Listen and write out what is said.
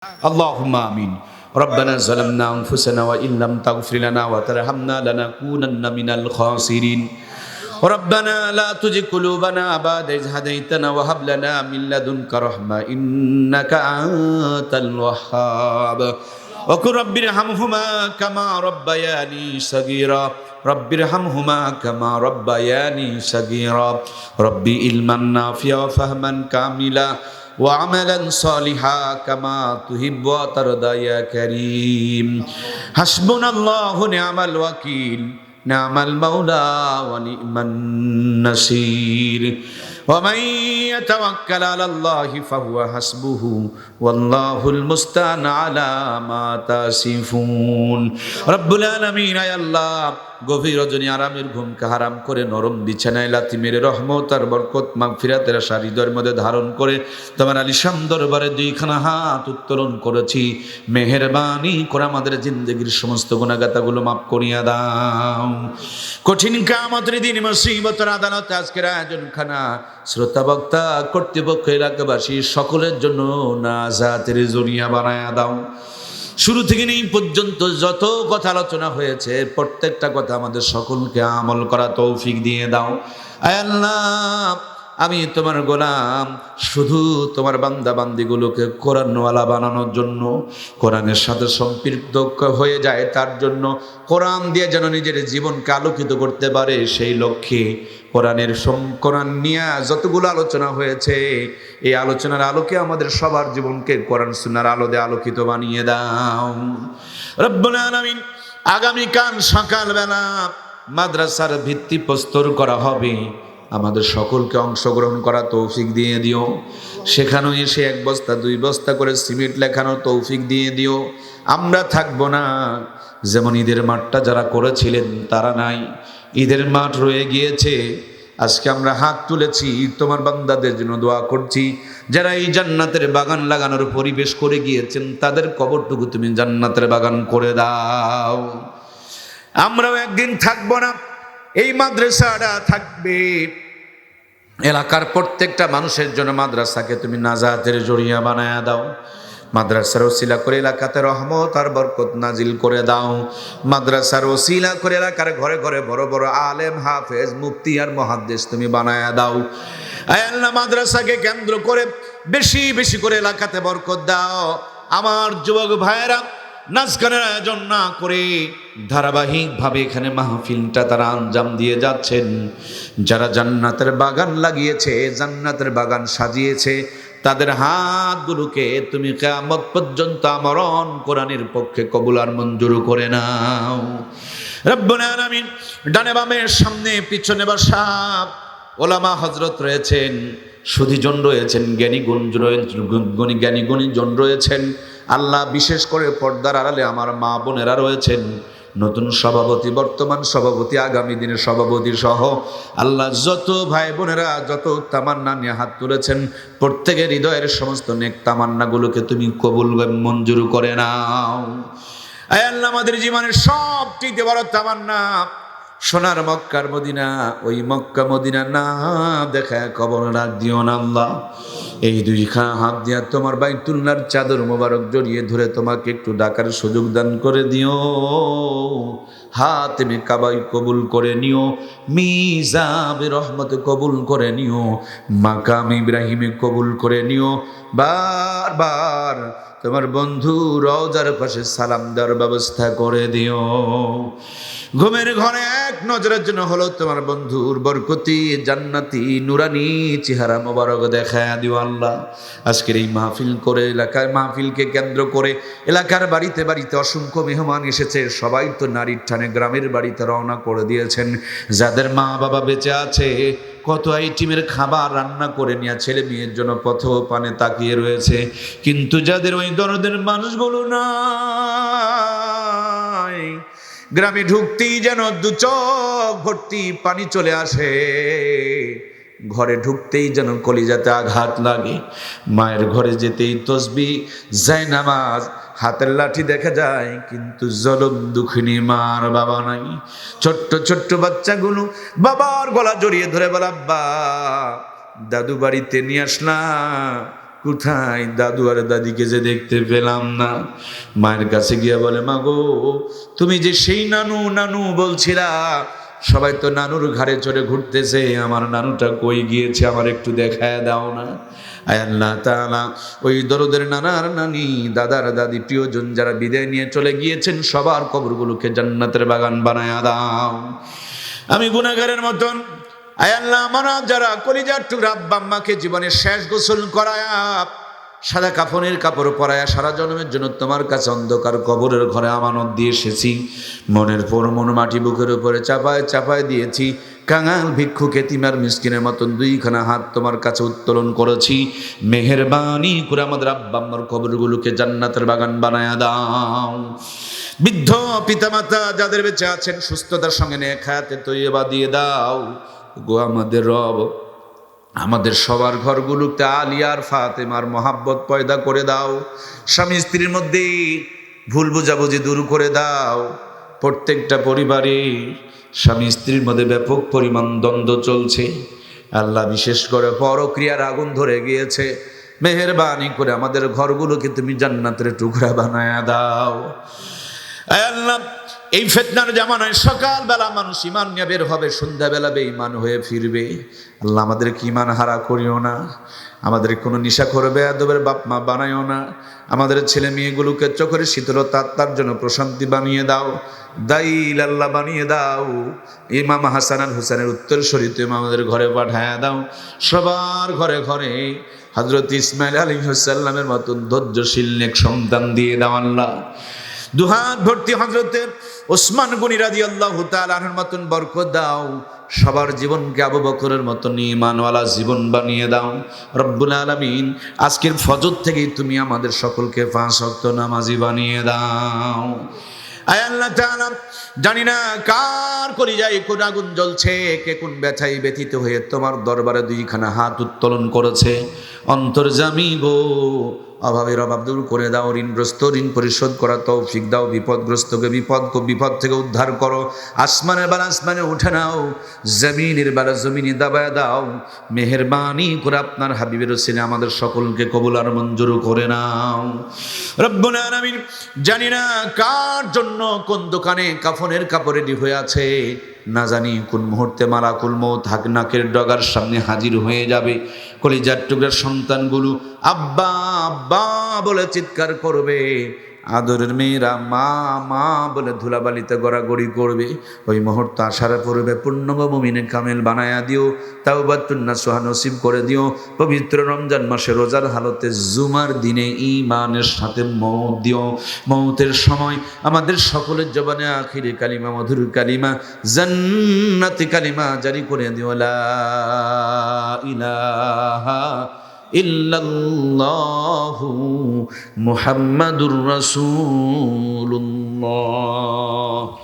اللهم آمين. ربنا ظلمنا أنفسنا وإن لم تغفر لنا وترحمنا لنكونن من الخاسرين. ربنا لا تزغ قلوبنا بعد إذ هديتنا وهب لنا من لدنك رحمة إنك أنت الوهاب. وقل رب ارحمهما كما ربياني صغيرا. رب ارحمهما كما ربياني صغيرا. ربي علما نافعا وفهما كاملا وعملا صالحا كما تحب وترضى يا كريم. حسبنا الله ونعم الوكيل نعم المولى ونعم النصير. ومن يتوكل على الله فهو حسبه والله المستعان على ما تصفون. রব্বুল আলামিন আয় আল্লাহ, গভীর রজনী আরামের ঘুমকে হারাম করে নরম বিছানায় লাথি মেরে রহমত আর বরকত মাগফিরাতের আশা হৃদয়ের মধ্যে ধারণ করে তোমার আলিশান দরবারে দুইখানা হাত উত্তোলন করেছি। মেহেরবানি করে আমাদের জিন্দেগির সমস্ত গুনাহগাতাগুলো মাফ করিয়া দাও। কঠিন কিয়ামতের দিন মুসিবতের আদালতে আজকের আয়োজনখানা শ্রোতা বক্তা কর্তৃপক্ষ এলাকাবাসী সকলের জন্য নাজাতের জরিয়া বানায়া দাও। শুরু থেকে এই পর্যন্ত যত কথা আলোচনা হয়েছে প্রত্যেকটা কথা আমাদের সকলকে আমল করা তৌফিক দিয়ে দাও। আয় আল্লাহ, আমি তোমার গোলাম, শুধু তোমার বান্দা বান্দিগুলোকে কোরআনওয়ালা বানানোর জন্য, কোরআনের সাথে সম্পৃক্ত হয়ে যায় তার জন্য, কোরআন দিয়ে যেন নিজের জীবনকে আলোকিত করতে পারে সেই লক্ষ্যে কোরআন নিয়ে যতগুলো আলোচনা হয়েছে এই আলোচনার আলোকে আমাদের সবার জীবনকে কোরআন সুন্নাহর আলো দিয়ে আলোকিত বানিয়ে দাও। রব্বুল আলামিন, আগামীকাল সকালবেলা মাদ্রাসার ভিত্তি প্রস্তর করা হবে, আমাদের সকলকে অংশগ্রহণ করা তৌফিক দিয়ে দিও। সেখানেও এসে 1 বস্তা 2 বস্তা করে সিমেন্ট লেখানোর তৌফিক দিয়ে দিও। আমরা থাকবো না, যেমন ঈদের মাঠটা যারা করেছিলেন তারা নাই, ঈদের মাঠ রয়ে গিয়েছে। আজকে আমরা হাত তুলেছি, তোমার বান্দাদের জন্য দোয়া করছি যারা এই জান্নাতের বাগান লাগানোর পরিবেশ করে গিয়েছেন, তাদের কবরটুকু তুমি জান্নাতের বাগান করে দাও। আমরাও একদিন থাকবো না, এই মাদ্রাসাটা থাকবে। এলাকার প্রত্যেকটা মানুষের জন্য মাদ্রাসাকে তুমি নাজাতের জরিয়া বানায়া দাও। মাদ্রাসার ওসিলা করে এলাকাতে রহমত আর বরকত নাজিল করে দাও। মাদ্রাসার ওসিলা করে এলাকার ঘরে ঘরে বড় বড় আলেম, হাফেজ, মুফতি আর মুহাদ্দিস তুমি বানায়া দাও। আয় আল্লাহ, মাদ্রাসাকে কেন্দ্র করে বেশি বেশি করে এলাকাতে বরকত দাও। আমার যুবক ভাইয়েরা নাচ গানের আয়োজন না করে ধারাবাহিকভাবে এখানে মাহফিলটা তারা আঞ্জাম দিয়ে যাচ্ছেন। যারা জান্নাতের বাগান লাগিয়েছে, জান্নাতের বাগান সাজিয়েছে, তাদের হাতগুলোকে তুমি কিয়ামত পর্যন্ত আমরণ কোরআনের পক্ষে কবুল আর মঞ্জুর করে নাও। রব্বুল আলামিন, ডানে বামে সামনে পিছনে বসা ওলামা হযরত রয়েছেন, সুধীজন রয়েছেন, জ্ঞানী গুণীজন রয়েছেন। আল্লাহ, বিশেষ করে পর্দার আড়ালে আমার মা বোনেরা রয়েছেন, নতুন সভাপতি, বর্তমান সভাপতি, আগামী দিনের সভাপতি সহ আল্লাহ যত ভাই বোনেরা যত তামান্না নিয়ে হাত তুলেছেন, প্রত্যেকের হৃদয়ের সমস্ত নেক তামান্নাগুলোকে তুমি কবুল মঞ্জুর করে নাও। আয় আল্লাহ, আমাদের জীবনের সবচেয়ে বড় তামান্না সোনার মক্কার মদিনা, ওই মক্কা মদিনা না দেখা কবর রাখ দিও না আল্লাহ। এই 2 হাত দিয়া তোমার বাইতুল্লাহর চাদর মোবারক জড়িয়ে ধরে তোমাকে একটু ডাকার সুযোগ দান করে দিও। হাতেমে কাবাই কবুল করে নিও, মিজাবে রহমতে কবুল করে নিও, মাকাম ইব্রাহিমে কবুল করে নিও। বারবার তোমার বন্ধু রওজার পাশে সালাম দেওয়ার ব্যবস্থা করে দিও। ঘুমের ঘরে এক নজরের জন্য হলো তোমার বন্ধুর বরকতি জান্নাতি নুরানি চেহারা মোবারক দেখায়া দিও আল্লাহ। আজকের এই মাহফিল করে এলাকার মাহফিলকে কেন্দ্র করে এলাকার বাড়িতে বাড়িতে অসংখ্য মেহমান এসেছে। সবাই তো নারীর টানে গ্রামের বাড়িতে রওনা করে দিয়েছেন। যাদের মা বাবা বেঁচে আছে, কত আইটেমের খাবার রান্না করে নিয়ে ছেলে মেয়ের জন্য পথ পানে তাকিয়ে রয়েছে, কিন্তু যাদের ওই দরদের মানুষগুলো নাই, গ্রামে ঢুকতেই যেন 2 চোখ ভর্তি পানি চলে আসে, ঘরে ঢুকতেই যেন কলিজাতে আঘাত লাগে। মায়ের ঘরে যেতেই তসবিহ, জায়নামাজ, হাতের লাঠি দেখা যায়, কিন্তু জলম দুঃখিনী মার বাবা নাই। ছোট্ট ছোট্ট বাচ্চাগুলো বাবার গলা জড়িয়ে ধরে বলে, আব্বা দাদু বাড়িতে নিয়ে আসলাম, কোথায় দাদু আর দাদিকে যে দেখতে পেলাম না। মায়ের কাছে গিয়া বলে, মা গো, তুমি যে সেই নানু নানু বলছিলা, সবাই তো নানুর ঘাড়ে চড়ে ঘুরতেছে, আমার নানুটা কই গিয়েছে, আমার একটু দেখায় দাও না। আয় আল্লাহ তাআলা, ওই দরদের নানার নানি, দাদার দাদি, প্রিয়জন যারা বিদায় নিয়ে চলে গিয়েছেন, সবার কবরগুলোকে জান্নাতের বাগান বানায়া দাও। আমি গুনাহগারের মতন, আয় আল্লাহ, আমার যারা কলিজার টুকরা আব্বা আম্মাকে জীবনের শেষ গোসল করায়া, সাদা কাফনের কাপড় পরায়া সারা জন্মের জন্য তোমার কাছে অন্ধকার কবরের ঘরে আমানত দিয়ে এসেছি, মনের পর মন মাটি বুকের উপরে চাপায় চাপায় দিয়েছি, কাঙাল ভিক্ষুক এতিমার মিসকিনের মতন দুইখানা হাত তোমার কাছে উত্তোলন করেছি, মেহেরবানি করে আমাদের আব্বা আম্মার কবরগুলোকে জান্নাতের বাগান বানায়া দাও। বৃদ্ধ পিতামাতা যাদের বেঁচে আছেন, সুস্থতার সঙ্গে নেক হায়াতে তৈয়বা দিয়ে দাও গো আমাদের রব। আমাদের সবার ঘরগুলোতে আলিয়ার ফাতেমার মহাব্বত পয়দা করে দাও। স্বামী স্ত্রীর মধ্যে ভুল বুঝাবুঝি দূর করে দাও। প্রত্যেকটা পরিবারে স্বামী স্ত্রীর মধ্যে ব্যাপক পরিমাণ দ্বন্দ্ব চলছে, আল্লাহ, বিশেষ করে পরক্রিয়ার আগুন ধরে গিয়েছে, মেহেরবানি করে আমাদের ঘরগুলোকে তুমি জান্নাতের টুকরা বানায়া দাও। আল্লাহ, এই ফিতনার জামানায় সকালবেলা মানুষ ঈমান নিয়ে বের হবে, সন্ধ্যাবেলা বেঈমান হয়ে ফিরবে। আল্লাহ, আমাদেরকে ঈমান হারা করিও না, আমাদের কোনো নিশা করবে আদবের বাপ মা বানাইও না, আমাদের ছেলে মেয়েগুলোকে চোখের শীতলতা তার জন্য প্রশান্তি বানিয়ে দাও, দাইল আল্লাহ বানিয়ে দাও। ইমাম হাসান আল হুসেনের উত্তরসূরি তুমি আমাদের ঘরে পাঠায়া দাও। সবার ঘরে ঘরে হযরত ইসমাঈল আলাইহিস সালামের মতন ধৈর্যশীল নেক সন্তান দিয়ে দাও আল্লাহ। দুহাত ভর্তি হযরতে ওসমান গনি রাদিয়াল্লাহু তাআলা আনহুর মতন বরকত দাও। সবার জীবনকে আবু বকরের মতন ঈমানওয়ালা জীবন বানিয়ে দাও রব্বুল আলামিন। আজকের ফজর থেকেই তুমি আমাদের সকলকে 5 ওয়াক্ত নামাজি বানিয়ে দাও। আয় আল্লাহ তাআলা, জানি না কার কলিজায় কোন আগুন জ্বলছে, কে কোন ব্যথায় ব্যথিত হয়ে তোমার দরবারে দুইখানা হাত উত্তোলন করেছে। অন্তর্যামী গো, অভাবের অভাব দূর করে দাও, ঋণগ্রস্ত ঋণ পরিশোধ করা তৌফিক দাও, বিপদগ্রস্তকে বিপদ থেকে উদ্ধার করো। আসমানের বালা আসমানে উঠে নাও, জমিনের বালা জমিনে দাবায় দাও। মেহেরবানি করে আপনার হাবিবের ওসিলায় আমাদের সকলকে কবুল আর মঞ্জুর করে নাও রব্বুল আলামিন। জানি না কার জন্য কোন দোকানে কাফনের কাপড় রেডি হয়ে আছে, না জানি কোন মুহূর্তে মালাকুল মউত নাকের ডগার সামনে হাজির হয়ে যাবে। কলিজার টুকরার সন্তানগুলো আব্বা আব্বা বলে চিৎকার করবে, আদরের মেয়েরা মা মা বলে ধুলাবালিতে গড়াগড়ি করবে। ওই মুহূর্ত আসার পূর্বে পূর্ণাঙ্গ মুমিনে কামেল বানায়া দিও, তাওবাতুন নাসুহা নসিব করে দিও। পবিত্র রমজান মাসে রোজার হালতে জুমার দিনে ঈমানের সাথে মওত দিও। মওতের সময় আমাদের সকলের জবানে আখিরি কালিমা, মধুর কালিমা, জান্নাতি কালিমা জারি করে দিও, লা ইলাহা ইল্লাল্লাহু মুহাম্মাদুর রাসূলুল্লাহ।